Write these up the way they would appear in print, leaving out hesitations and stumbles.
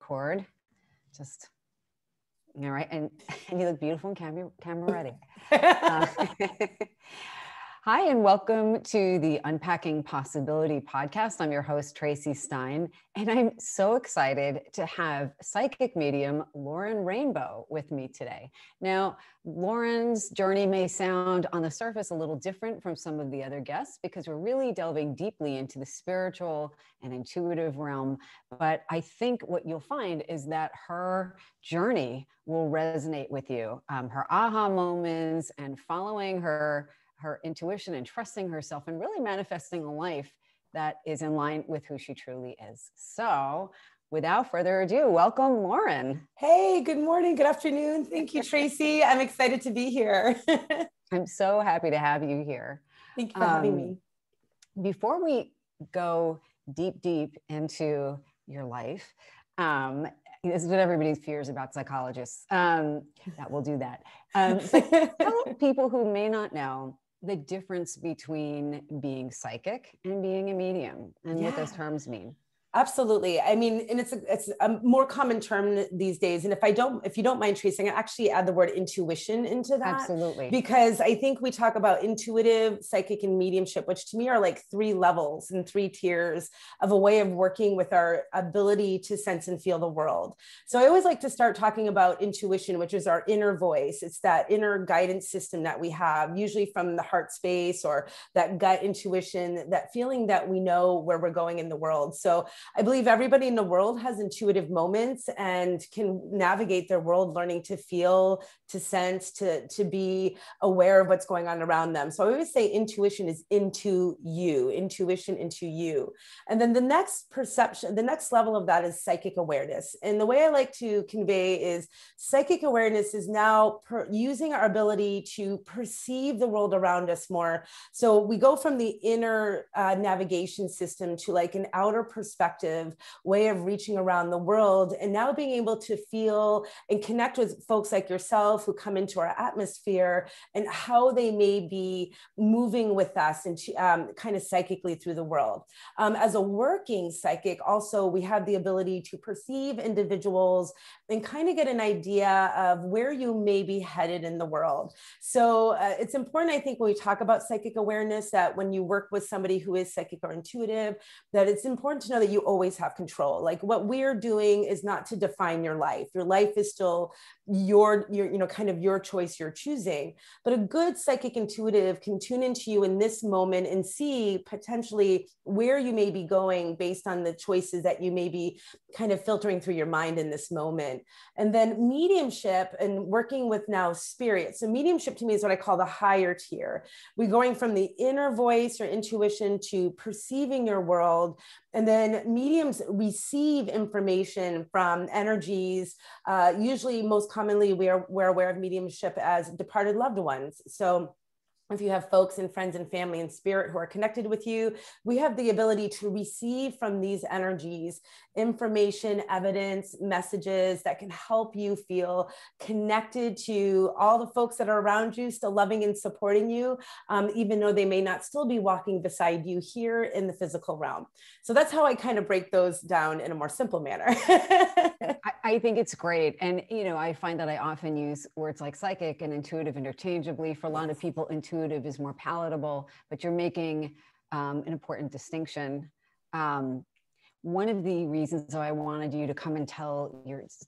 record. Just, all right. And you look beautiful and camera ready. Hi, and welcome to the Unpacking Possibility podcast. I'm your host, Traci Stein, and I'm so excited to have psychic medium Lauren Rainbow with me today. Now, Lauren's journey may sound on the surface a little different from some of the other guests because we're really delving deeply into the spiritual and intuitive realm. But I think what you'll find is that her journey will resonate with you. Her aha moments and following her intuition and trusting herself and really manifesting a life that is in line with who she truly is. So without further ado, welcome, Lauren. Hey, good morning, good afternoon. Thank you, Traci. I'm excited to be here. I'm so happy to have you here. Thank you for having me. Before we go deep into your life, this is what everybody fears about psychologists. That we'll do that. But tell people who may not know the difference between being psychic and being a medium and what those terms mean. Absolutely. I mean, and it's a more common term these days. And if you don't mind, Traci, I'm gonna actually add the word intuition into that. Absolutely. Because I think we talk about intuitive, psychic, and mediumship, which to me are like 3 levels and 3 tiers of a way of working with our ability to sense and feel the world. So I always like to start talking about intuition, which is our inner voice. It's that inner guidance system that we have, usually from the heart space or that gut intuition, that feeling that we know where we're going in the world. So I believe everybody in the world has intuitive moments and can navigate their world learning to feel, to sense, to be aware of what's going on around them. So I always say intuition is into you, intuition into you. And then the next perception, the next level of that is psychic awareness. And the way I like to convey is psychic awareness is now using our ability to perceive the world around us more. So we go from the inner navigation system to like an outer perspective way of reaching around the world, and now being able to feel and connect with folks like yourself who come into our atmosphere and how they may be moving with us and kind of psychically through the world. As a working psychic, also, we have the ability to perceive individuals and kind of get an idea of where you may be headed in the world. So it's important, I think, when we talk about psychic awareness, that when you work with somebody who is psychic or intuitive, that it's important to know that you always have control. Like what we're doing is not to define your life. Your life is still your kind of your choice, you're choosing. But a good psychic intuitive can tune into you in this moment and see potentially where you may be going based on the choices that you may be kind of filtering through your mind in this moment. And then mediumship and working with now spirit. So mediumship to me is what I call the higher tier. We're going from the inner voice or intuition to perceiving your world. And then mediums receive information from energies. Usually, most commonly, we're aware of mediumship as departed loved ones. So if you have folks and friends and family and spirit who are connected with you, we have the ability to receive from these energies information, evidence, messages that can help you feel connected to all the folks that are around you, still loving and supporting you, even though they may not still be walking beside you here in the physical realm. So that's how I kind of break those down in a more simple manner. I think it's great. And, I find that I often use words like psychic and intuitive interchangeably. For a lot of people, intuitive is more palatable, but you're making an important distinction. One of the reasons I wanted you to come and tell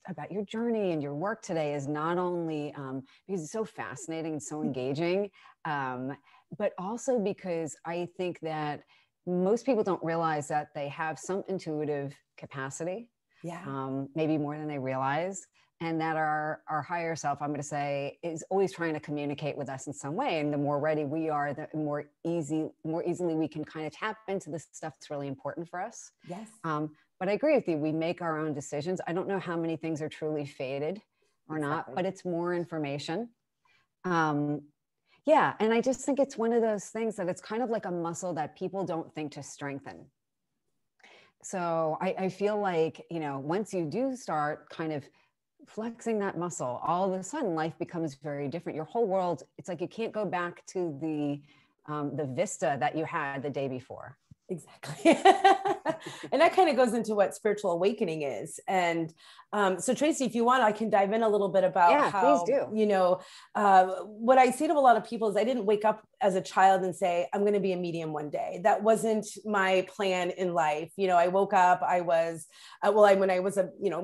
about your journey and your work today is not only because it's so fascinating and so engaging, but also because I think that most people don't realize that they have some intuitive capacity. Maybe more than they realize, and that our higher self, I'm going to say, is always trying to communicate with us in some way. And the more ready we are, the more easily we can kind of tap into the stuff that's really important for us. Yes. But I agree with you. We make our own decisions. I don't know how many things are truly fated or not, but it's more information. And I just think it's one of those things that it's kind of like a muscle that people don't think to strengthen. So I feel like, once you do start kind of flexing that muscle, all of a sudden life becomes very different. Your whole world, it's like you can't go back to the vista that you had the day before. Exactly. And that kind of goes into what spiritual awakening is. And so Traci, if you want, I can dive in a little bit about Please how, do. what I say to a lot of people is I didn't wake up as a child and say, I'm going to be a medium one day. That wasn't my plan in life. I woke up, I was, when I was,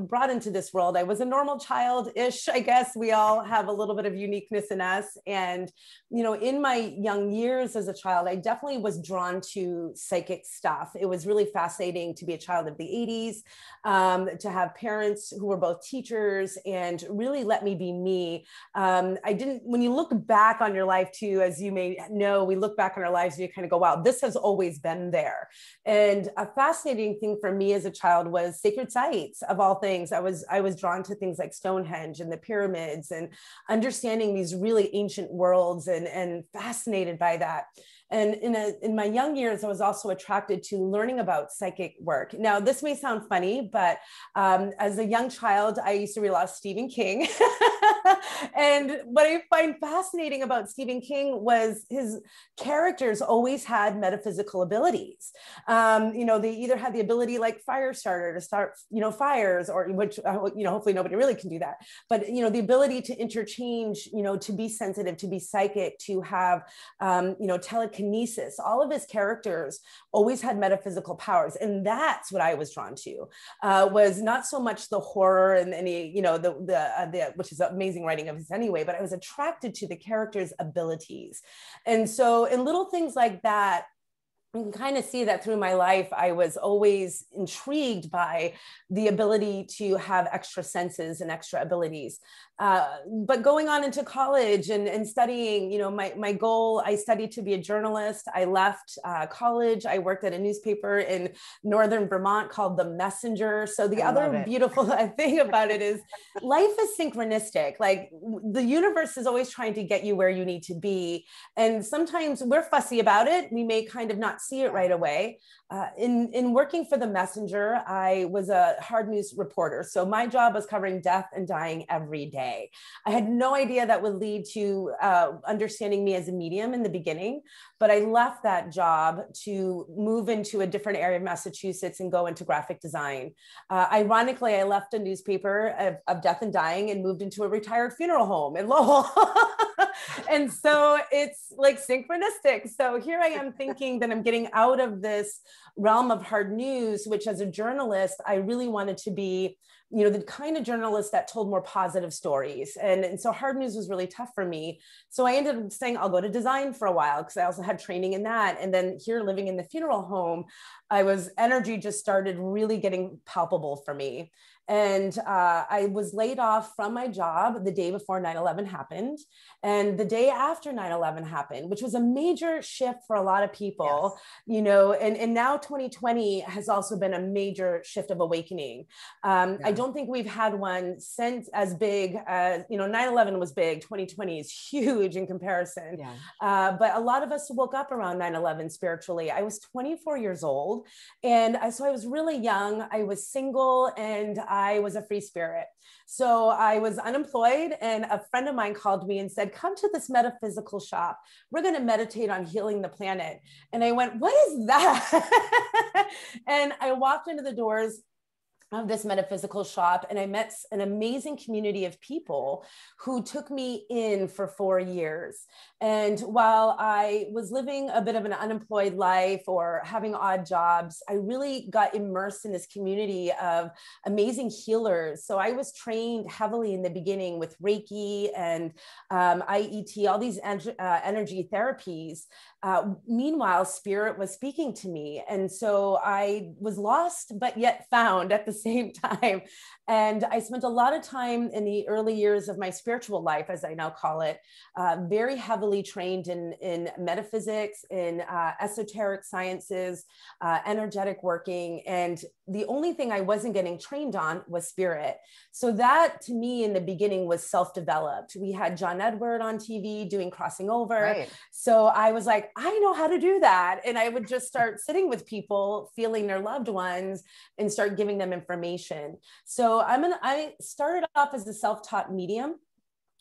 brought into this world, I was a normal child-ish, I guess. We all have a little bit of uniqueness in us. And, in my young years as a child, I definitely was drawn to psychic stuff. It was really fascinating to be a child of the 80s, to have parents who were both teachers and really let me be me. When you look back on your life too, as you may know, we look back on our lives and you kind of go, wow, this has always been there. And a fascinating thing for me as a child was sacred sites of all things. I was drawn to things like Stonehenge and the pyramids and understanding these really ancient worlds and fascinated by that. And in my young years, I was also attracted to learning about psychic work. Now, this may sound funny, but as a young child, I used to read a lot of Stephen King. And what I find fascinating about Stephen King was his characters always had metaphysical abilities. They either had the ability like Firestarter to start, fires, or which, hopefully nobody really can do that. But, the ability to interchange, to be sensitive, to be psychic, to have, telekinesis. All of his characters always had metaphysical powers. And that's what I was drawn to, was not so much the horror and any, which is amazing writing of his anyway, but I was attracted to the characters' abilities. And so in little things like that, you can kind of see that through my life, I was always intrigued by the ability to have extra senses and extra abilities. But going on into college and studying, my goal, I studied to be a journalist. I left college. I worked at a newspaper in Northern Vermont called The Messenger. So the other beautiful thing about it is life is synchronistic. Like the universe is always trying to get you where you need to be. And sometimes we're fussy about it. We may kind of not see it right away. In working for The Messenger, I was a hard news reporter. So my job was covering death and dying every day. I had no idea that would lead to understanding me as a medium in the beginning, but I left that job to move into a different area of Massachusetts and go into graphic design. Ironically, I left a newspaper of death and dying and moved into a retired funeral home in Lowell. And so it's like synchronistic. So here I am thinking that I'm getting out of this realm of hard news, which as a journalist, I really wanted to be, the kind of journalist that told more positive stories. And so hard news was really tough for me. So I ended up saying, I'll go to design for a while because I also had training in that. And then here living in the funeral home, energy just started really getting palpable for me. And I was laid off from my job the day before 9/11 happened. And the day after 9/11 happened, which was a major shift for a lot of people, and now 2020 has also been a major shift of awakening. I don't think we've had one since as big as, 9/11 was big. 2020 is huge in comparison. But a lot of us woke up around 9/11 spiritually. I was 24 years old. And so I was really young. I was single and I was a free spirit. So I was unemployed and a friend of mine called me and said, come to this metaphysical shop. We're going to meditate on healing the planet. And I went, what is that? And I walked into the doors of this metaphysical shop and I met an amazing community of people who took me in for 4 years. And while I was living a bit of an unemployed life or having odd jobs, I really got immersed in this community of amazing healers. So I was trained heavily in the beginning with Reiki and IET, all these energy therapies. Meanwhile, spirit was speaking to me. And so I was lost, but yet found at the same time. And I spent a lot of time in the early years of my spiritual life, as I now call it, very heavily trained in metaphysics, in esoteric sciences, energetic working. And the only thing I wasn't getting trained on was spirit. So that to me in the beginning was self-developed. We had John Edward on TV doing Crossing Over. Right. So I was like, I know how to do that. And I would just start sitting with people, feeling their loved ones and start giving them information. So I started off as a self-taught medium.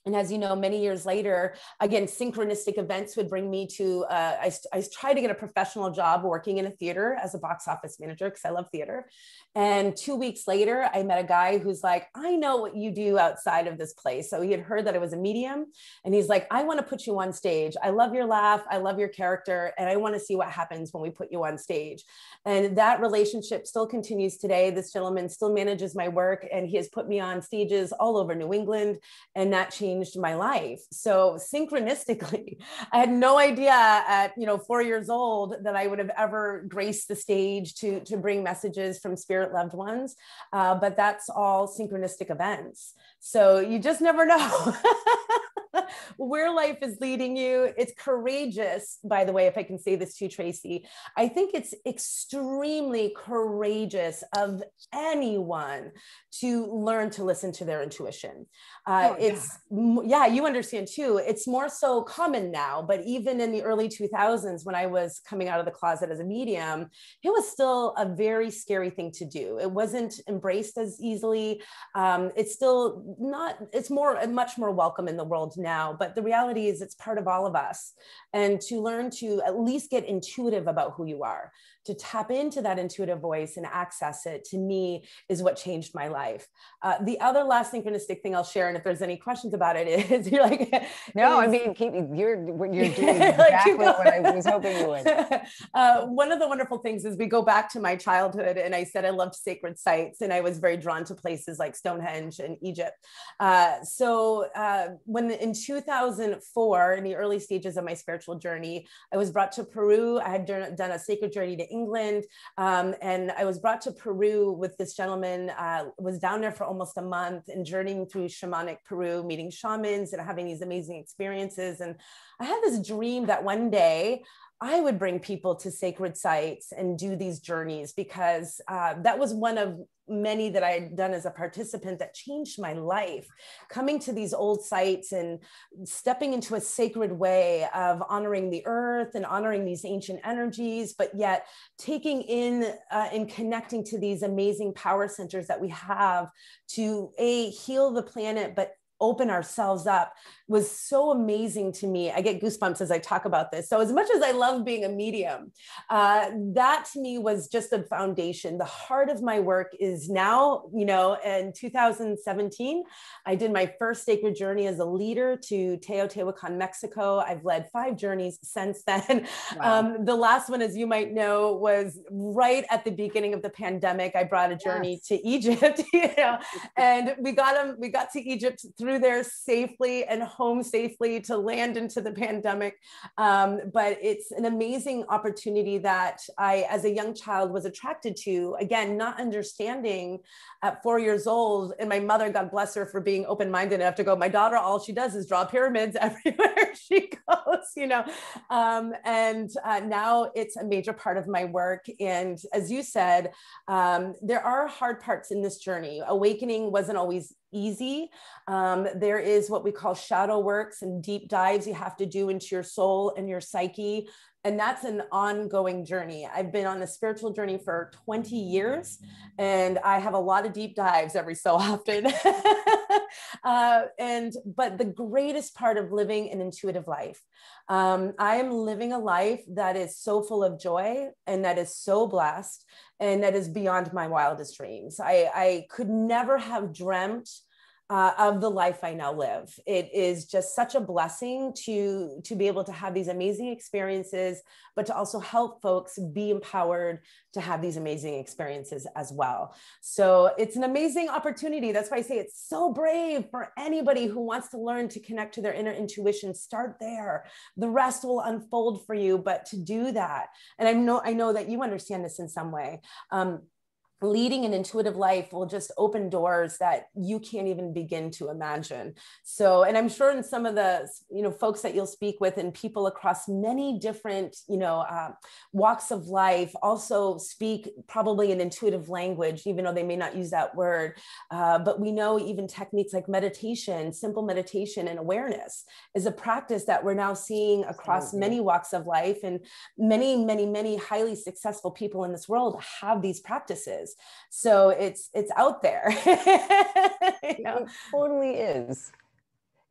And as you know, many years later, again, synchronistic events would bring me to, I tried to get a professional job working in a theater as a box office manager because I love theater. And 2 weeks later, I met a guy who's like, I know what you do outside of this place. So he had heard that I was a medium. And he's like, I want to put you on stage. I love your laugh. I love your character. And I want to see what happens when we put you on stage. And that relationship still continues today. This gentleman still manages my work, and he has put me on stages all over New England. And that changed my life. So synchronistically, I had no idea at 4 years old that I would have ever graced the stage to bring messages from spirit loved ones. But that's all synchronistic events. So you just never know where life is leading you. It's courageous, by the way, if I can say this to you, Traci. I think it's extremely courageous of anyone to learn to listen to their intuition. You understand too. It's more so common now, but even in the early 2000s, when I was coming out of the closet as a medium, it was still a very scary thing to do. It wasn't embraced as easily. It's still not, it's much more welcome in the world now, but the reality is it's part of all of us. And to learn to at least get intuitive about who you are, to tap into that intuitive voice and access it, to me, is what changed my life. The other last synchronistic thing I'll share, and if there's any questions about it, is you're like, no, I mean, you're doing exactly what I was hoping you would. One of the wonderful things is we go back to my childhood, and I said I loved sacred sites, and I was very drawn to places like Stonehenge and Egypt. When in 2004, in the early stages of my spiritual journey, I was brought to Peru. I had done a sacred journey to England, and I was brought to Peru with this gentleman. Was down there for almost a month and journeying through shamanic Peru, meeting shamans and having these amazing experiences. And I had this dream that one day I would bring people to sacred sites and do these journeys, because that was one of many that I had done as a participant that changed my life. Coming to these old sites and stepping into a sacred way of honoring the earth and honoring these ancient energies, but yet taking in and connecting to these amazing power centers that we have to heal the planet, but open ourselves up, was so amazing to me. I get goosebumps as I talk about this. So as much as I love being a medium, that to me was just a foundation. The heart of my work is now, in 2017, I did my first sacred journey as a leader to Teotihuacan, Mexico. I've led 5 journeys since then. Wow. The last one, as you might know, was right at the beginning of the pandemic. I brought a journey to Egypt, and we got to Egypt through there safely and home safely to land into the pandemic. But it's an amazing opportunity that I, as a young child, was attracted to, again, not understanding at 4 years old. And my mother, God bless her for being open-minded enough to go, my daughter, all she does is draw pyramids everywhere she goes, and now it's a major part of my work. And as you said, there are hard parts in this journey. Awakening wasn't always easy. There is what we call shadow works and deep dives you have to do into your soul and your psyche. And that's an ongoing journey. I've been on a spiritual journey for 20 years, and I have a lot of deep dives every so often. But the greatest part of living an intuitive life, I am living a life that is so full of joy, and that is so blessed, and that is beyond my wildest dreams. I could never have dreamt of the life I now live. It is just such a blessing to be able to have these amazing experiences, but to also help folks be empowered to have these amazing experiences as well. So it's an amazing opportunity. That's why I say it's so brave for anybody who wants to learn to connect to their inner intuition. Start there. The rest will unfold for you, but to do that. And I know that you understand this in some way. Leading an intuitive life will just open doors that you can't even begin to imagine. So, and I'm sure in some of the, folks that you'll speak with and people across many different, walks of life also speak probably an intuitive language, even though they may not use that word. But we know even techniques like meditation, simple meditation and awareness is a practice that we're now seeing across many walks of life, and many, many, many highly successful people in this world have these practices. So it's out there. It totally is.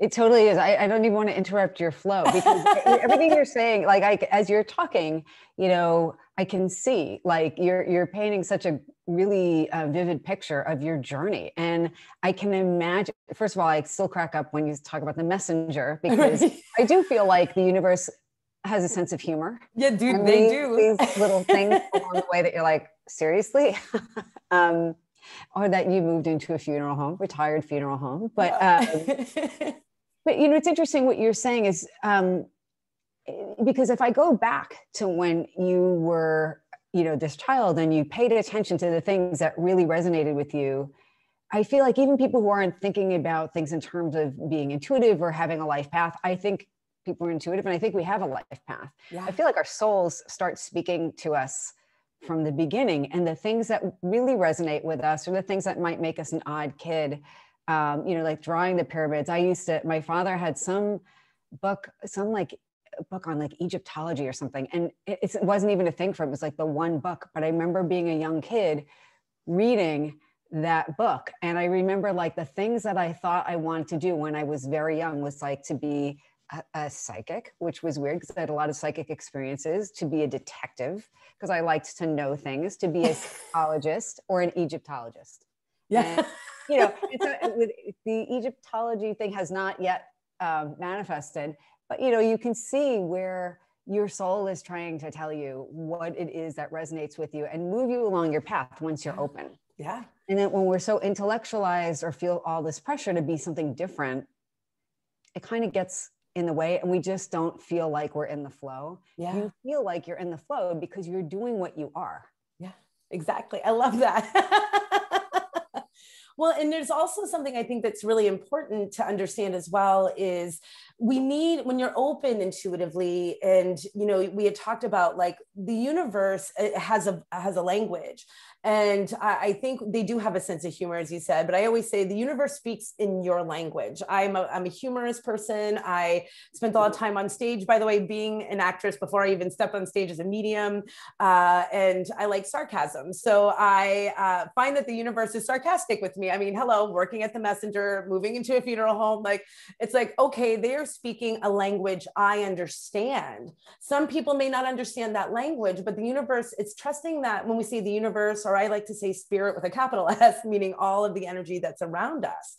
It totally is. I don't even want to interrupt your flow because everything you're saying, like as you're talking, I can see like you're painting such a really vivid picture of your journey. And I can imagine, first of all, I still crack up when you talk about the messenger, because Right. I do feel like the universe has a sense of humor. Yeah, dude, And they do. these little things along the way that you're like, seriously? Or that you moved into a funeral home, retired funeral home. But it's interesting what you're saying is, because if I go back to when you were, this child and you paid attention to the things that really resonated with you, I feel like even people who aren't thinking about things in terms of being intuitive or having a life path, I think people are intuitive and I think we have a life path. Yeah. I feel like our souls start speaking to us from the beginning, and the things that really resonate with us are the things that might make us an odd kid. Like drawing the pyramids. My father had some book on like Egyptology or something. And it wasn't even a thing for him. It was like the one book. But I remember being a young kid reading that book. And I remember like the things that I thought I wanted to do when I was very young was like to be a psychic, which was weird because I had a lot of psychic experiences, to be a detective because I liked to know things, to be a psychologist or an Egyptologist. Yeah. And, with the Egyptology thing has not yet manifested, but you can see where your soul is trying to tell you what it is that resonates with you and move you along your path once you're open. Yeah. And then when we're so intellectualized or feel all this pressure to be something different, it kind of gets in the way and we just don't feel like we're in the flow. Yeah. You feel like you're in the flow because you're doing what you are. Yeah, exactly. I love that. Well, and there's also something I think that's really important to understand as well is when you're open intuitively, and, we had talked about like the universe has a language. And I think they do have a sense of humor, as you said, but I always say the universe speaks in your language. I'm a humorous person. I spent a lot of time on stage, by the way, being an actress before I even stepped on stage as a medium. And I like sarcasm. So I find that the universe is sarcastic with me. I mean, hello, working at the Messenger, moving into a funeral home. Like, it's like, okay, they're speaking a language I understand. Some people may not understand that language, but the universe, it's trusting that when we say the universe, or I like to say spirit with a capital S, meaning all of the energy that's around us,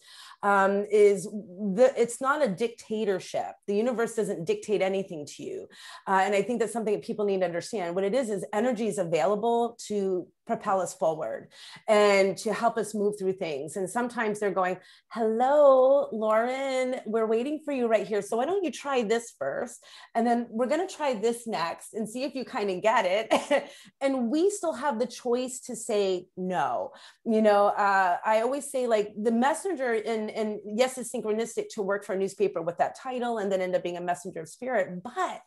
it's not a dictatorship. The universe doesn't dictate anything to you. And I think that's something that people need to understand. What it is energy is available to propel us forward and to help us move through things. And sometimes they're going, hello, Lauren, we're waiting for you right here. So why don't you try this first? And then we're going to try this next and see if you kind of get it. And we still have the choice to say no. I always say like the messenger, and yes, it's synchronistic to work for a newspaper with that title and then end up being a messenger of spirit. But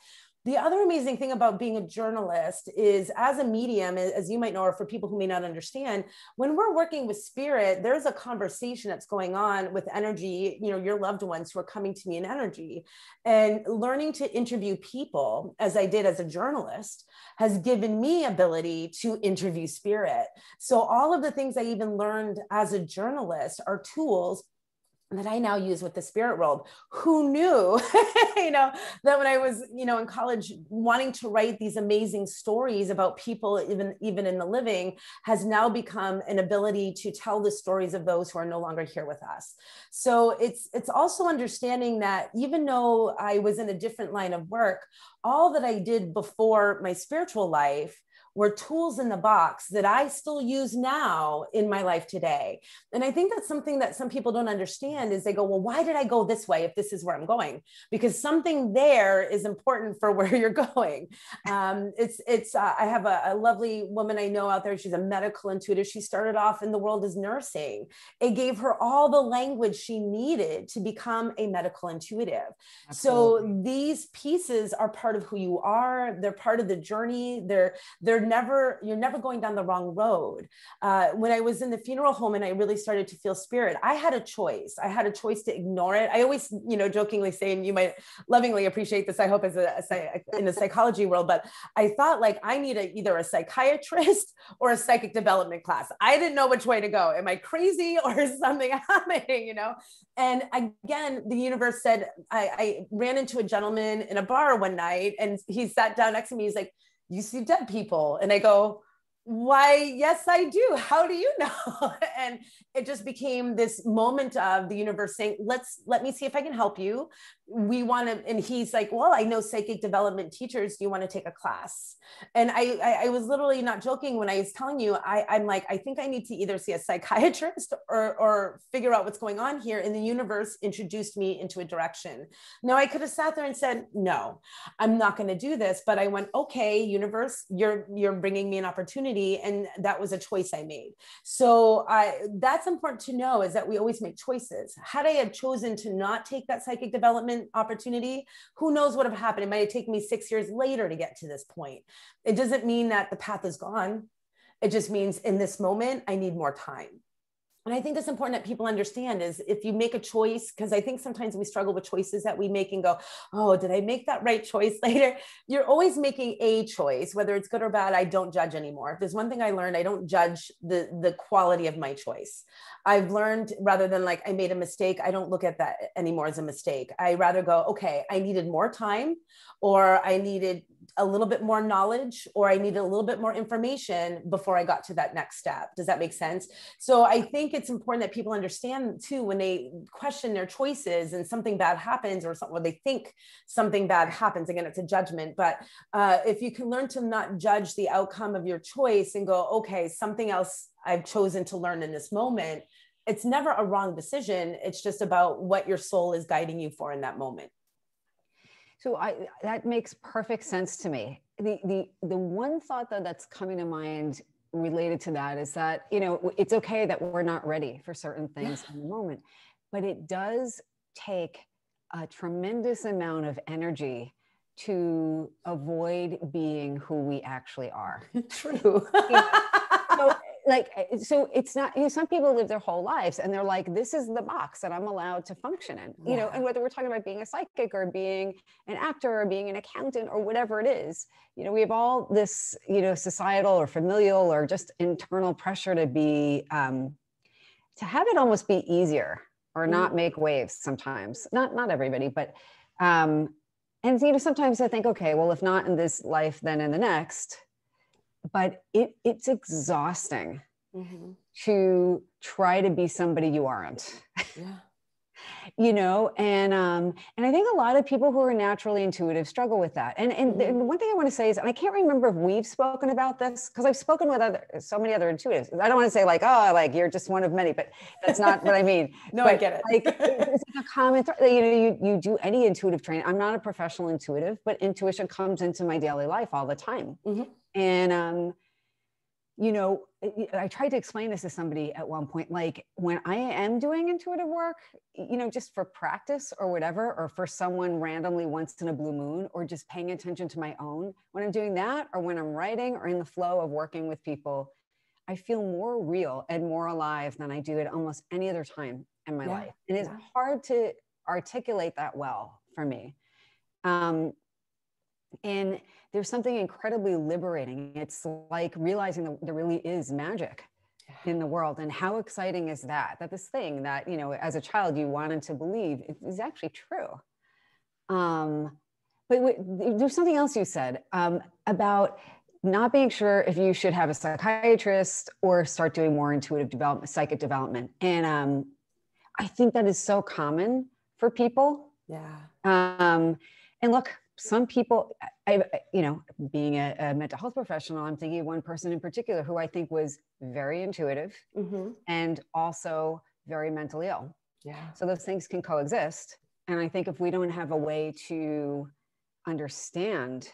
the other amazing thing about being a journalist is, as a medium, as you might know, or for people who may not understand, when we're working with spirit, there's a conversation that's going on with energy, your loved ones who are coming to me in energy. And learning to interview people, as I did as a journalist, has given me ability to interview spirit. So all of the things I even learned as a journalist are tools that I now use with the spirit world. Who knew, that when I was, in college, wanting to write these amazing stories about people, even in the living, has now become an ability to tell the stories of those who are no longer here with us. So it's also understanding that even though I was in a different line of work, all that I did before my spiritual life were tools in the box that I still use now in my life today. And I think that's something that some people don't understand is they go, well, why did I go this way if this is where I'm going? Because something there is important for where you're going. I have a lovely woman I know out there. She's a medical intuitive. She started off in the world as nursing. It gave her all the language she needed to become a medical intuitive. Absolutely. So these pieces are part of who you are. They're part of the journey. They're never going down the wrong road. When I was in the funeral home and I really started to feel spirit, I had a choice. I had a choice to ignore it. I always, jokingly say, and you might lovingly appreciate this, I hope, as in the psychology world, but I thought like I need either a psychiatrist or a psychic development class. I didn't know which way to go. Am I crazy or is something happening, And again, the universe said, I ran into a gentleman in a bar one night and he sat down next to me. He's like, you see dead people? And I go, why, yes, I do. How do you know? And it just became this moment of the universe saying, let me see if I can help you. We want to, and he's like, well, I know psychic development teachers. Do you want to take a class? And I was literally not joking when I was telling you, I'm like, I think I need to either see a psychiatrist or figure out what's going on here. And the universe introduced me into a direction. Now I could have sat there and said, no, I'm not going to do this. But I went, okay, universe, you're bringing me an opportunity. And that was a choice I made. So that's important to know, is that we always make choices. Had I have chosen to not take that psychic development opportunity, who knows what would have happened? It might have taken me 6 years later to get to this point. It doesn't mean that the path is gone. It just means in this moment, I need more time. And I think that's important that people understand, is if you make a choice, because I think sometimes we struggle with choices that we make and go, oh, did I make that right choice later? You're always making a choice, whether it's good or bad. I don't judge anymore. If there's one thing I learned, I don't judge the quality of my choice. I've learned, rather than like, I made a mistake, I don't look at that anymore as a mistake. I rather go, okay, I needed more time, or I needed a little bit more knowledge, or I needed a little bit more information before I got to that next step. Does that make sense? So I think it's important that people understand too, when they question their choices and something bad happens, or something, or they think something bad happens, again, it's a judgment. But if you can learn to not judge the outcome of your choice and go, okay, something else I've chosen to learn in this moment, it's never a wrong decision. It's just about what your soul is guiding you for in that moment. So that makes perfect sense to me. The one thought though that's coming to mind related to that is that, it's okay that we're not ready for certain things in the moment, but it does take a tremendous amount of energy to avoid being who we actually are. True. So it's not, some people live their whole lives and they're like, this is the box that I'm allowed to function in, and whether we're talking about being a psychic or being an actor or being an accountant or whatever it is, we have all this, societal or familial or just internal pressure to be, to have it almost be easier or not make waves sometimes, not everybody, but, and sometimes I think, okay, well, if not in this life, then in the next. But it's exhausting to try to be somebody you aren't. And I think a lot of people who are naturally intuitive struggle with that. And the one thing I want to say is, and I can't remember if we've spoken about this, because I've spoken with so many other intuitives. I don't want to say like, oh, like you're just one of many, but that's not what I mean. No, but I get it. It's like a common you do any intuitive training. I'm not a professional intuitive, but intuition comes into my daily life all the time. And, I tried to explain this to somebody at one point, like when I am doing intuitive work, just for practice or whatever, or for someone randomly once in a blue moon, or just paying attention to my own, when I'm doing that, or when I'm writing or in the flow of working with people, I feel more real and more alive than I do at almost any other time in my life. And it's hard to articulate that well for me. And there's something incredibly liberating. It's like realizing that there really is magic in the world. And how exciting is that? That this thing that, as a child, you wanted to believe is actually true. But there's something else you said about not being sure if you should have a psychiatrist or start doing more intuitive development, psychic development. And I think that is so common for people. And look, some people, being a mental health professional, I'm thinking of one person in particular who I think was very intuitive and also very mentally ill. So those things can coexist. And I think if we don't have a way to understand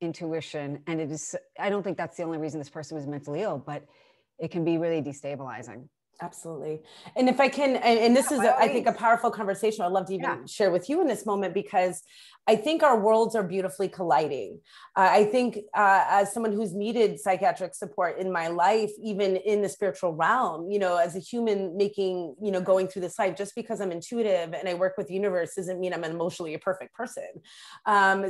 intuition, and I don't think that's the only reason this person was mentally ill, but it can be really destabilizing. Absolutely. And if I can, and this is, I think, a powerful conversation I'd love to even share with you in this moment, because I think our worlds are beautifully colliding. I think as someone who's needed psychiatric support in my life, even in the spiritual realm, you know, as a human making, you know, going through this life, just because I'm intuitive and I work with the universe doesn't mean I'm emotionally a perfect person.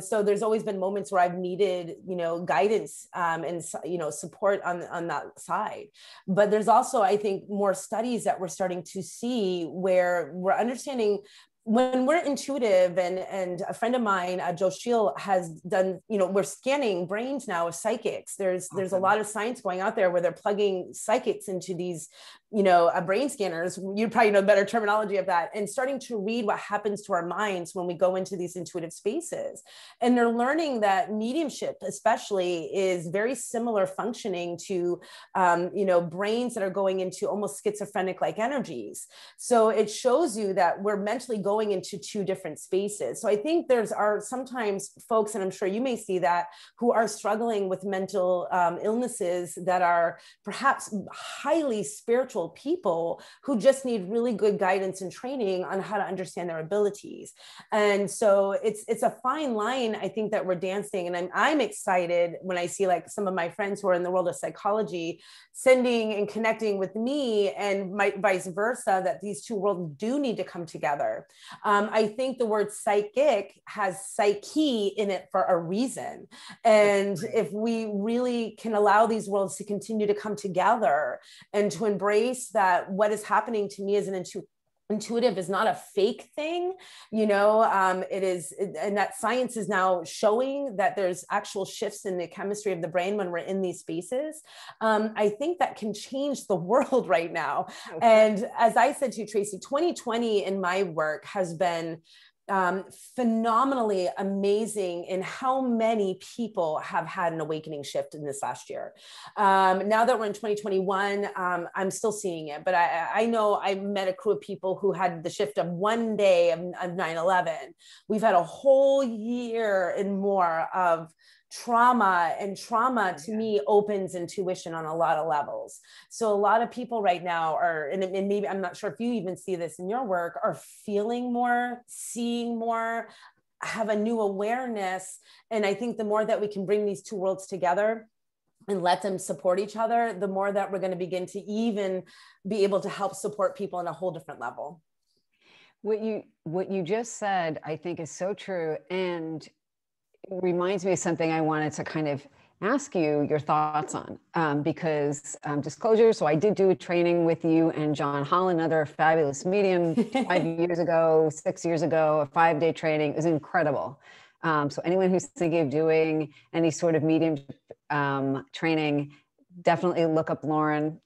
So there's always been moments where I've needed, you know, guidance and, you know, support on that side. But there's also, I think, more studies that we're starting to see where we're understanding when we're intuitive, and a friend of mine, Joe Shield, has done, you know, we're scanning brains now of psychics. There's a lot of science going out there where they're plugging psychics into these, you know, brain scanners. You probably know better terminology of that, and starting to read what happens to our minds when we go into these intuitive spaces. And they're learning that mediumship, especially, is very similar functioning to, you know, brains that are going into almost schizophrenic like energies. So it shows you that we're mentally going into two different spaces. So I think are sometimes folks, and I'm sure you may see that, who are struggling with mental illnesses that are perhaps highly spiritual people who just need really good guidance and training on how to understand their abilities. And so it's a fine line, I think, that we're dancing. And I'm excited when I see like some of my friends who are in the world of psychology sending and connecting with me, and vice versa, that these two worlds do need to come together. I think the word psychic has psyche in it for a reason. And if we really can allow these worlds to continue to come together and to embrace that what is happening to me as an intuitive is not a fake thing, you know, it is, and that science is now showing that there's actual shifts in the chemistry of the brain when we're in these spaces. I think that can change the world right now. Okay. And as I said to you, Traci, 2020 in my work has been phenomenally amazing in how many people have had an awakening shift in this last year. Now that we're in 2021, I'm still seeing it, but I know I met a crew of people who had the shift of one day of 9/11. We've had a whole year and more of trauma, and trauma to me opens intuition on a lot of levels. So a lot of people right now are, and maybe, I'm not sure if you even see this in your work, are feeling more, seeing more, have a new awareness. And I think the more that we can bring these two worlds together and let them support each other, the more that we're going to begin to even be able to help support people on a whole different level. What you just said, I think, is so true. And it reminds me of something I wanted to kind of ask you your thoughts on, because disclosure, so I did do a training with you and John Holland, another fabulous medium, 5 years ago, 6 years ago, a 5-day training. It was incredible. So anyone who's thinking of doing any sort of medium training, definitely look up Lauren.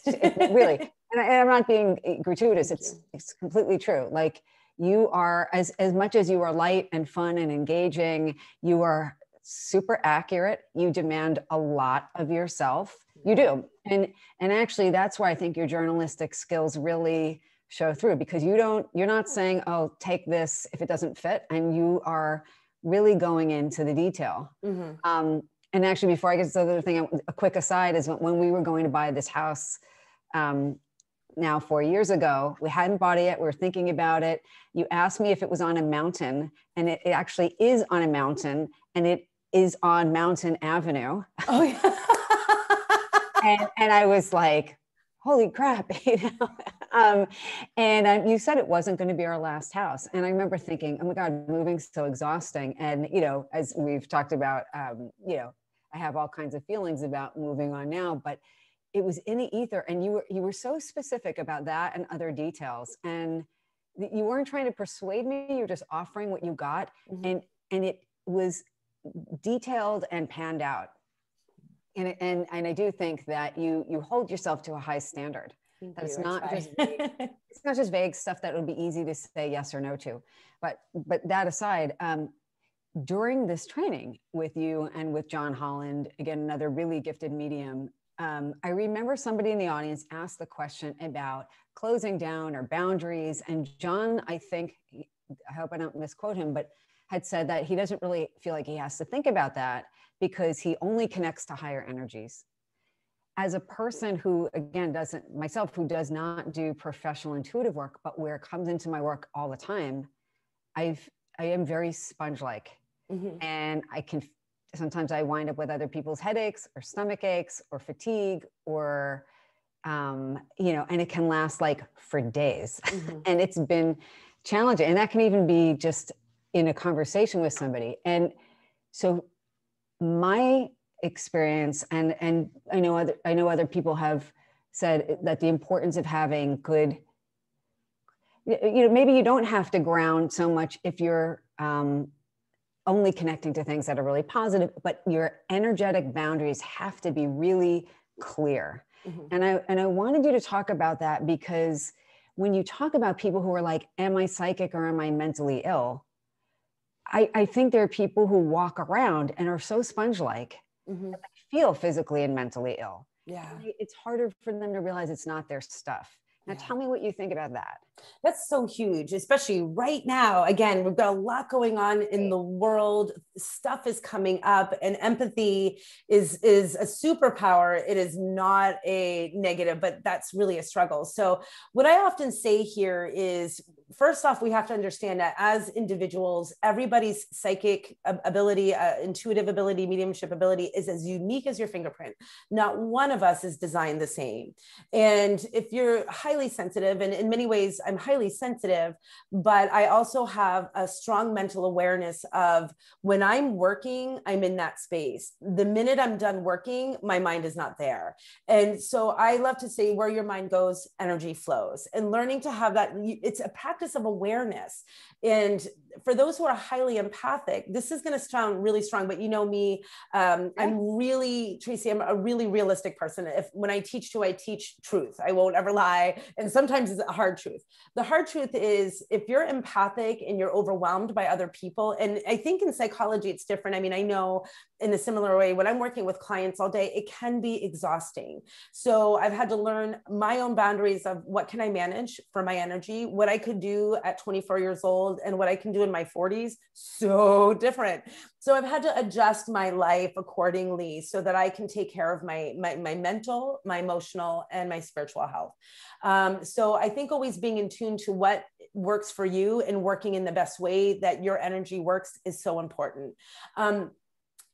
Really, and I'm not being gratuitous. It's completely true. Like, you are, as much as you are light and fun and engaging, you are super accurate. You demand a lot of yourself. You do. And actually, that's where I think your journalistic skills really show through, because you're not saying, oh, take this if it doesn't fit. And you are really going into the detail. Mm-hmm. And actually, before I get to the other thing, a quick aside is when we were going to buy this house, now 4 years ago, we hadn't bought it yet. We were thinking about it. You asked me if it was on a mountain, and it actually is on a mountain, and it is on Mountain Avenue. Oh yeah. and I was like, holy crap. You know? You said it wasn't going to be our last house. And I remember thinking, oh my God, moving's so exhausting. And, you know, as we've talked about, you know, I have all kinds of feelings about moving on now, but it was in the ether, and you were so specific about that and other details, and you weren't trying to persuade me. You're just offering what you got, mm-hmm. and it was detailed and panned out. And I do think that you hold yourself to a high standard. That it's not just vague, it's not just vague stuff that would be easy to say yes or no to. But that aside, during this training with you and with John Holland, again, another really gifted medium. I remember somebody in the audience asked the question about closing down or boundaries. And John, I think, I hope I don't misquote him, but had said that he doesn't really feel like he has to think about that because he only connects to higher energies. as a person who, again, who does not do professional intuitive work, but where it comes into my work all the time, I am very sponge-like. And sometimes I wind up with other people's headaches or stomach aches or fatigue or, and it can last like for days. And it's been challenging. And that can even be just in a conversation with somebody. And so my experience, and I know other people have said that the importance of having good, maybe you don't have to ground so much if you're only connecting to things that are really positive, but your energetic boundaries have to be really clear. And I wanted you to talk about that, because when you talk about people who are like, am I psychic or am I mentally ill? I think there are people who walk around and are so sponge-like that they feel physically and mentally ill. Yeah. It's harder for them to realize it's not their stuff. Now, tell me what you think about that. That's so huge, especially right now. Again, we've got a lot going on in the world. Stuff is coming up, and empathy is a superpower. It is not a negative, but that's really a struggle. So what I often say here is, first off, we have to understand that as individuals, everybody's psychic ability, intuitive ability, mediumship ability is as unique as your fingerprint. Not one of us is designed the same. And if you're highly sensitive, and in many ways, I'm highly sensitive, but I also have a strong mental awareness of when I'm working, I'm in that space. The minute I'm done working, my mind is not there. And so I love to say, where your mind goes, energy flows. And learning to have that, it's a practice of awareness. And for those who are highly empathic, this is going to sound really strong, but you know me, I'm really, Traci, I'm a really realistic person. When I teach truth. I won't ever lie. And sometimes it's a hard truth. The hard truth is, if you're empathic and you're overwhelmed by other people, and I think in psychology, it's different. I mean, I know in a similar way, when I'm working with clients all day, it can be exhausting. So I've had to learn my own boundaries of what can I manage for my energy, what I could do at 24 years old and what I can do in my 40s, so different. So I've had to adjust my life accordingly so that I can take care of my mental, my emotional, and my spiritual health. So I think always being in tune to what works for you and working in the best way that your energy works is so important.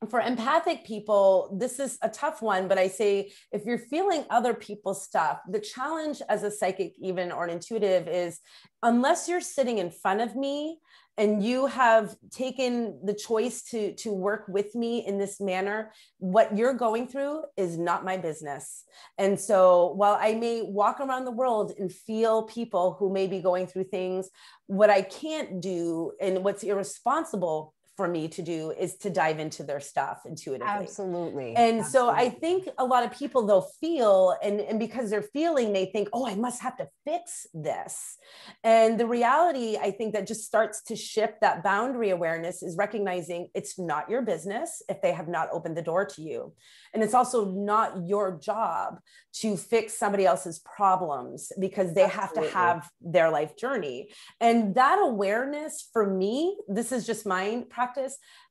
For empathic people, this is a tough one, but I say, if you're feeling other people's stuff, the challenge as a psychic even, or an intuitive, is unless you're sitting in front of me and you have taken the choice to work with me in this manner, what you're going through is not my business. And so while I may walk around the world and feel people who may be going through things, what I can't do and what's irresponsible for me to do is to dive into their stuff intuitively. Absolutely. And so I think a lot of people, they'll feel, and because they're feeling, they think, oh, I must have to fix this. And the reality, I think, that just starts to shift that boundary awareness is recognizing it's not your business if they have not opened the door to you. And it's also not your job to fix somebody else's problems, because they have to have their life journey. And that awareness, for me, this is just my practice,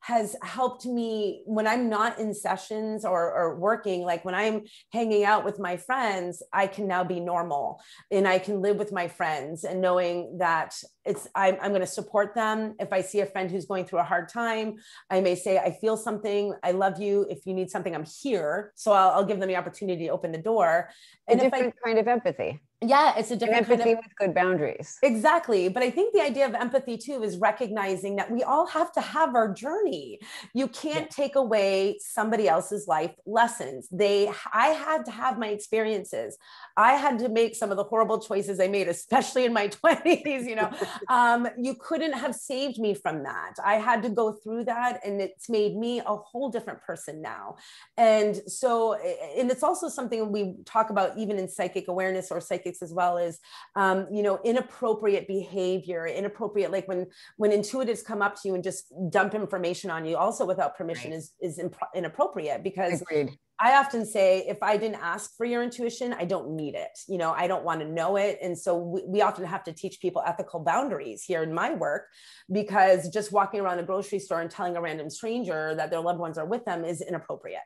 has helped me when I'm not in sessions or working. Like when I'm hanging out with my friends, I can now be normal and I can live with my friends, and knowing that I'm going to support them. If I see a friend who's going through a hard time, I may say, I feel something. I love you. If you need something, I'm here. So I'll give them the opportunity to open the door. And a different kind of empathy. Yeah, it's a different empathy kind of with good boundaries. Exactly. But I think the idea of empathy too is recognizing that we all have to have our journey. You can't take away somebody else's life lessons. I had to have my experiences. I had to make some of the horrible choices I made, especially in my 20s, you couldn't have saved me from that. I had to go through that, and it's made me a whole different person now. And so, and it's also something we talk about even in psychic awareness or psychics as well, is, inappropriate behavior, like when intuitives come up to you and just dump information on you also without permission is inappropriate, because Agreed. I often say, if I didn't ask for your intuition, I don't need it. You know, I don't want to know it. And so we often have to teach people ethical boundaries here in my work, because just walking around a grocery store and telling a random stranger that their loved ones are with them is inappropriate.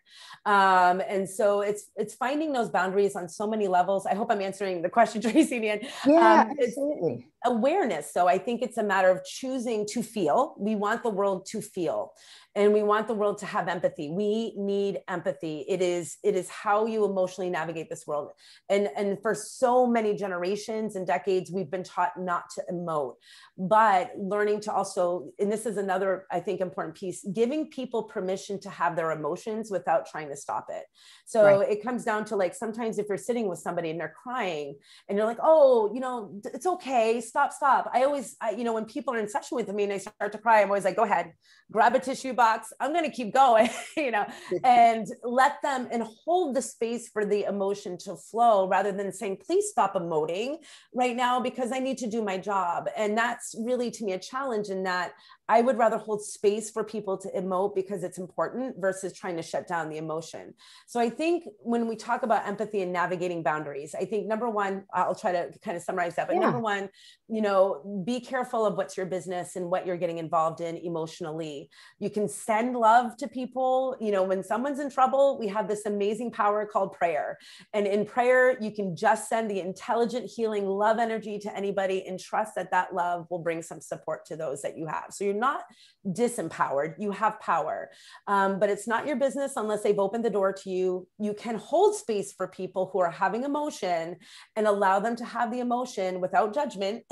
And so it's finding those boundaries on so many levels. I hope I'm answering the question, Traci. Yeah, absolutely. Awareness. So I think it's a matter of choosing to feel. We want the world to feel, and we want the world to have empathy. We need empathy. It is how you emotionally navigate this world. And for so many generations and decades, we've been taught not to emote, but learning to also, and this is another, I think, important piece, giving people permission to have their emotions without trying to stop it. So it comes down to, like, sometimes if you're sitting with somebody and they're crying and you're like, oh, you know, it's okay. Stop. I always, you know, when people are in session with me and they start to cry, I'm always like, go ahead, grab a tissue box. I'm going to keep going, you know, and let them, and hold the space for the emotion to flow, rather than saying, please stop emoting right now because I need to do my job. And that's really, to me, a challenge, in that I would rather hold space for people to emote because it's important, versus trying to shut down the emotion. So I think when we talk about empathy and navigating boundaries, I think number one, I'll try to kind of summarize that, but number one, you know, be careful of what's your business and what you're getting involved in emotionally. You can send love to people. You know, when someone's in trouble, we have this amazing power called prayer. And in prayer, you can just send the intelligent, healing love energy to anybody, and trust that that love will bring some support to those that you have. So you're not disempowered, you have power, but it's not your business unless they've opened the door to you. You can hold space for people who are having emotion and allow them to have the emotion without judgment,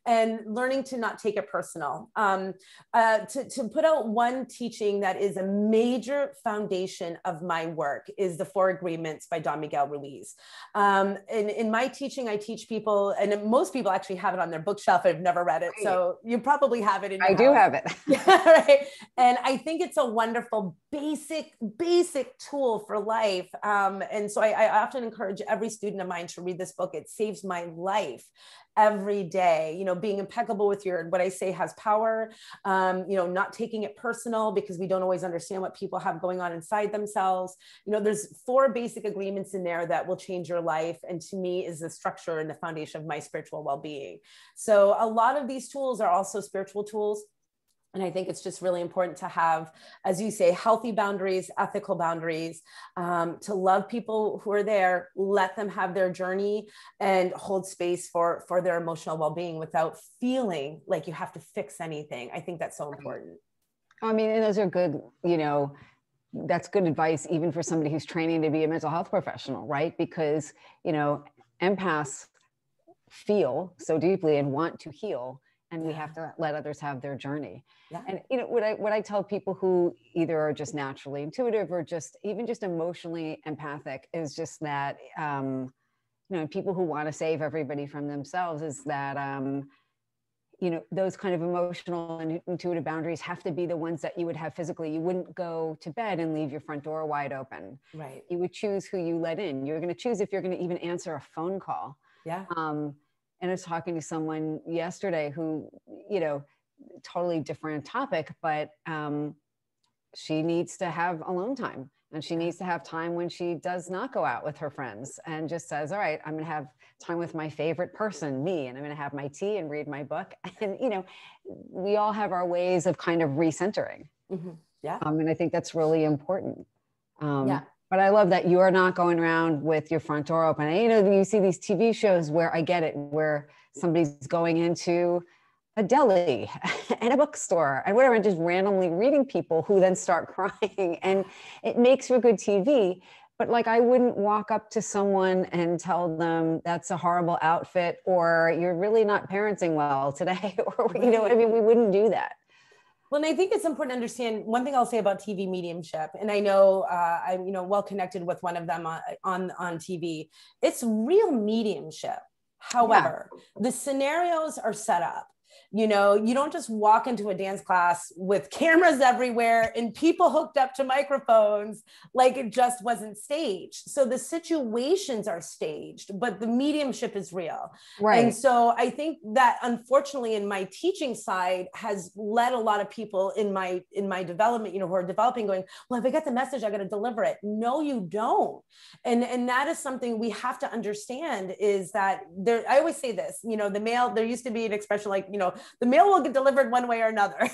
and learning to not take it personal. To put out one teaching that is a major foundation of my work is the Four Agreements by Don Miguel Ruiz. In my teaching, I teach people, and most people actually have it on their bookshelf. I've never read it. So you probably have it in your house. I do have it. Yeah, right. And I think it's a wonderful basic tool for life. And so I often encourage every student of mine to read this book. It saves my life every day. You know, being impeccable with your, what I say has power, you know, not taking it personal, because we don't always understand what people have going on inside themselves. You know, there's 4 basic agreements in there that will change your life. And to me is the structure and the foundation of my spiritual well-being. So a lot of these tools are also spiritual tools. And I think it's just really important to have, as you say, healthy boundaries, ethical boundaries, to love people who are there, let them have their journey, and hold space for their emotional well-being without feeling like you have to fix anything. I think that's so important. I mean, and those are good, you know, that's good advice, even for somebody who's training to be a mental health professional, right? Because, you know, empaths feel so deeply and want to heal. And we have to let others have their journey. Yeah. And you know, what I tell people who either are just naturally intuitive or just even just emotionally empathic is just that, you know, people who want to save everybody from themselves, is that, you know, those kind of emotional and intuitive boundaries have to be the ones that you would have physically. You wouldn't go to bed and leave your front door wide open. Right. You would choose who you let in. You're going to choose if you're going to even answer a phone call. Yeah. And I was talking to someone yesterday who, you know, totally different topic, but she needs to have alone time, and she needs to have time when she does not go out with her friends, and just says, all right, I'm going to have time with my favorite person, me, and I'm going to have my tea and read my book. And, you know, we all have our ways of kind of recentering. Mm-hmm. Yeah. And I think that's really important. Yeah. But I love that you are not going around with your front door open. And, you know, you see these TV shows where, I get it, where somebody's going into a deli and a bookstore and whatever, and just randomly reading people who then start crying. And it makes for good TV. But like, I wouldn't walk up to someone and tell them that's a horrible outfit, or you're really not parenting well today. Or, you know, I mean, we wouldn't do that. Well, and I think it's important to understand one thing I'll say about TV mediumship, and I know I'm, you know, well connected with one of them on TV. It's real mediumship. However, the scenarios are set up. You know, you don't just walk into a dance class with cameras everywhere and people hooked up to microphones like it just wasn't staged. So the situations are staged, but the mediumship is real. Right. And so I think that unfortunately in my teaching side has led a lot of people in my development, you know, who are developing going, well, if I get the message, I got to deliver it. No, you don't. And that is something we have to understand is that there, I always say this, you know, the mail, there used to be an expression like, you know, the mail will get delivered one way or another,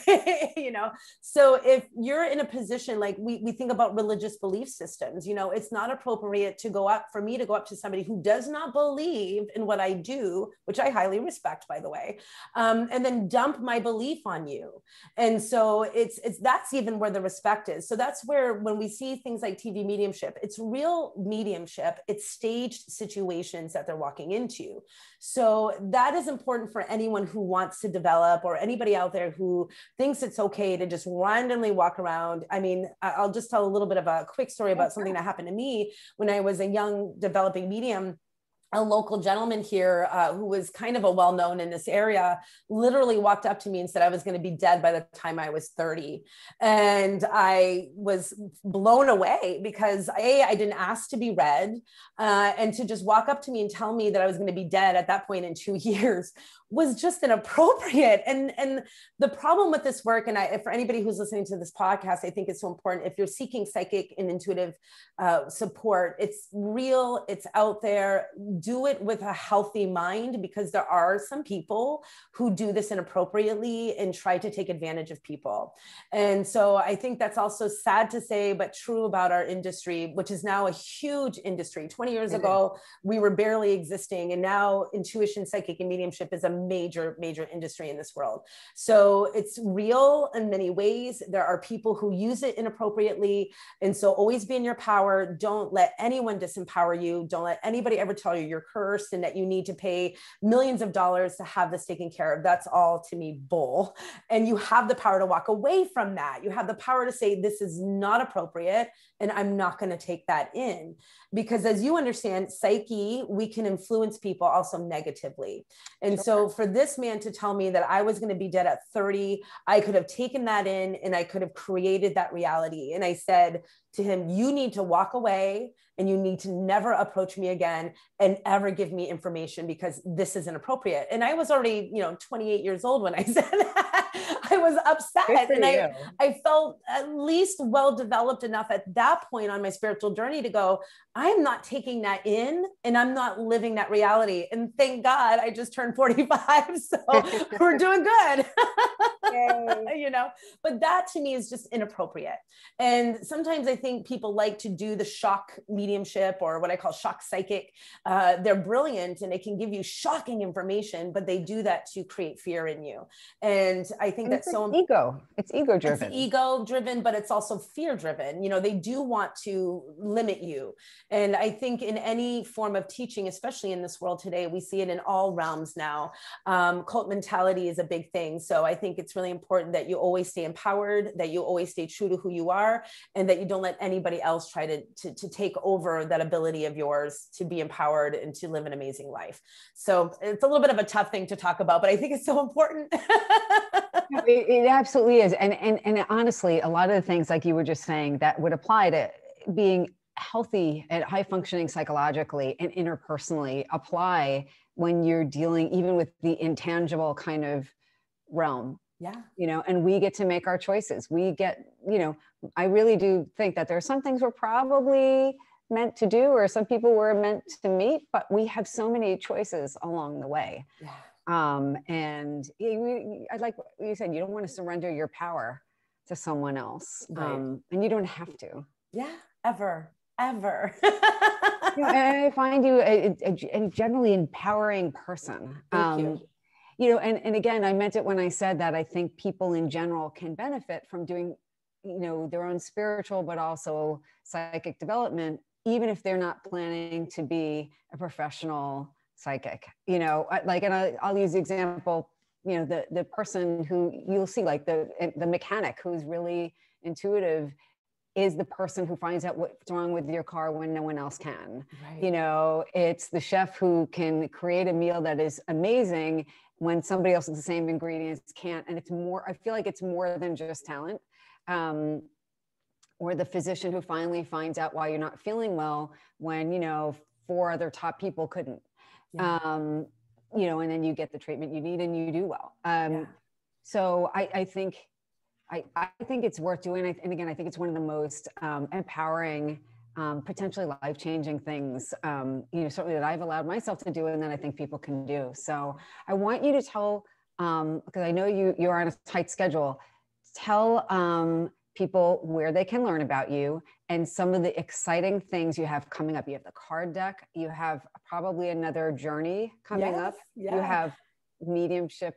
you know? So if you're in a position, like we think about religious belief systems, you know, it's not appropriate to for me to go up to somebody who does not believe in what I do, which I highly respect, by the way, and then dump my belief on you. And so that's even where the respect is. So that's where, when we see things like TV mediumship, it's real mediumship, it's staged situations that they're walking into. So that is important for anyone who wants to develop, or anybody out there who thinks it's okay to just randomly walk around. I mean, I'll just tell a little bit of a quick story about something that happened to me when I was a young developing medium. A local gentleman here who was kind of a well-known in this area literally walked up to me and said I was going to be dead by the time I was 30. And I was blown away because I didn't ask to be read, and to just walk up to me and tell me that I was going to be dead at that point in 2 years was just inappropriate. And the problem with this work, and for anybody who's listening to this podcast, I think it's so important. If you're seeking psychic and intuitive support, it's real, it's out there. Do it with a healthy mind, because there are some people who do this inappropriately and try to take advantage of people. And so I think that's also sad to say, but true about our industry, which is now a huge industry. 20 years ago, we were barely existing. And now intuition, psychic, and mediumship is a major industry in this world. So it's real in many ways. There are people who use it inappropriately. And so always be in your power. Don't let anyone disempower you. Don't let anybody ever tell you you're cursed and that you need to pay millions of dollars to have this taken care of. That's all, to me, bull. And you have the power to walk away from that. You have the power to say, this is not appropriate, and I'm not going to take that in. Because as you understand, psyche, we can influence people also negatively. And so for this man to tell me that I was going to be dead at 30, I could have taken that in and I could have created that reality. And I said to him, you need to walk away and you need to never approach me again and ever give me information, because this is inappropriate. And I was already, 28 years old when I said that. I was upset, and I felt at least well-developed enough at that point on my spiritual journey to go, I'm not taking that in and I'm not living that reality. And thank God I just turned 45. So we're doing good. But that to me is just inappropriate. And sometimes I think people like to do the shock mediumship, or what I call shock psychic. They're brilliant and they can give you shocking information, but they do that to create fear in you. And I think that's so ego. It's ego driven. It's ego driven, but it's also fear driven. They do want to limit you. And I think in any form of teaching, especially in this world today, we see it in all realms now. Cult mentality is a big thing. So I think it's really important that you always stay empowered, that you always stay true to who you are, and that you don't let anybody else try to take over that ability of yours to be empowered and to live an amazing life. So it's a little bit of a tough thing to talk about, but I think it's so important. It absolutely is. And honestly, a lot of the things like you were just saying that would apply to being healthy and high functioning psychologically and interpersonally apply when you're dealing even with the intangible kind of realm. Yeah. And we get to make our choices. We get, I really do think that there are some things we're probably meant to do, or some people we're meant to meet, but we have so many choices along the way. Yeah. And I like what you said, you don't want to surrender your power to someone else. Right. And you don't have to. Yeah, ever. I find you a generally empowering person. Thank you. And again, I meant it when I said that I think people in general can benefit from doing, their own spiritual, but also psychic development, even if they're not planning to be a professional psychic, and I'll use the example, the person who you'll see, like the mechanic who's really intuitive, is the person who finds out what's wrong with your car when no one else can. Right. You know, it's the chef who can create a meal that is amazing when somebody else with the same ingredients can't. And it's more, I feel like it's more than just talent. Or the physician who finally finds out why you're not feeling well when, you know, 4 other top people couldn't. Yeah. You know, and then you get the treatment you need and you do well. So I think it's worth doing. And again, I think it's one of the most empowering, potentially life-changing things, you know, certainly that I've allowed myself to do, and that I think people can do. So I want you to tell, because I know you're on a tight schedule, tell people where they can learn about you and some of the exciting things you have coming up. You have the card deck, you have probably another journey coming up. You have mediumship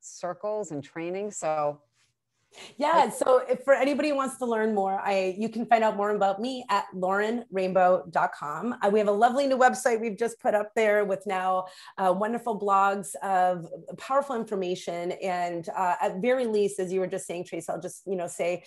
circles and training. So so if for anybody who wants to learn more, you can find out more about me at laurenrainbow.com. We have a lovely new website we've just put up there with now wonderful blogs of powerful information. And at very least, as you were just saying, Traci, I'll just, you know, say,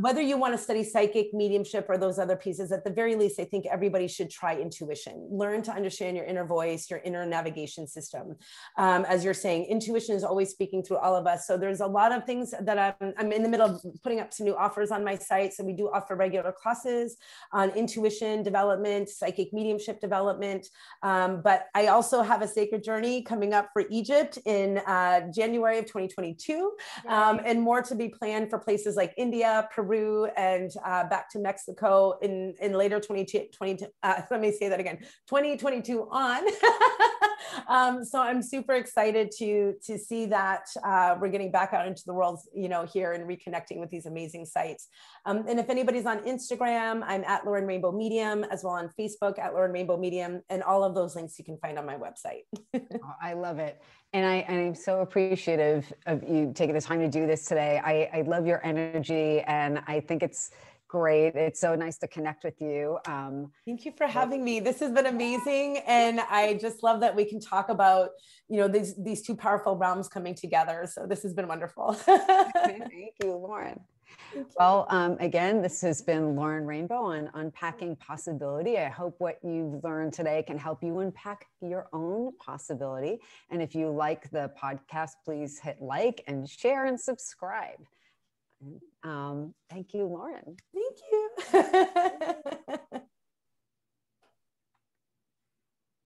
whether you want to study psychic, mediumship, or those other pieces, at the very least, I think everybody should try intuition. Learn to understand your inner voice, your inner navigation system. As you're saying, intuition is always speaking through all of us. So there's a lot of things that I'm in the middle of putting up some new offers on my site. So we do offer regular classes on intuition development, psychic mediumship development. But I also have a sacred journey coming up for Egypt in January of 2022, and more to be planned for places like India, Peru, and back to Mexico in later 2022. Let me say that again, 2022 on. So I'm super excited to see that we're getting back out into the world, you know, here and reconnecting with these amazing sites. And if anybody's on Instagram, I'm at Lauren Rainbow Medium, as well on Facebook at Lauren Rainbow Medium, and all of those links you can find on my website. I love it. And I'm so appreciative of you taking the time to do this today. I love your energy, and I think it's great. It's so nice to connect with you. Thank you for having me. This has been amazing. And I just love that we can talk about, you know, these two powerful realms coming together. So this has been wonderful. Thank you, Lauren. Well, again, this has been Lauren Rainbow on Unpacking Possibility. I hope what you've learned today can help you unpack your own possibility. And if you like the podcast, please hit like and share and subscribe. Thank you, Lauren. Thank you.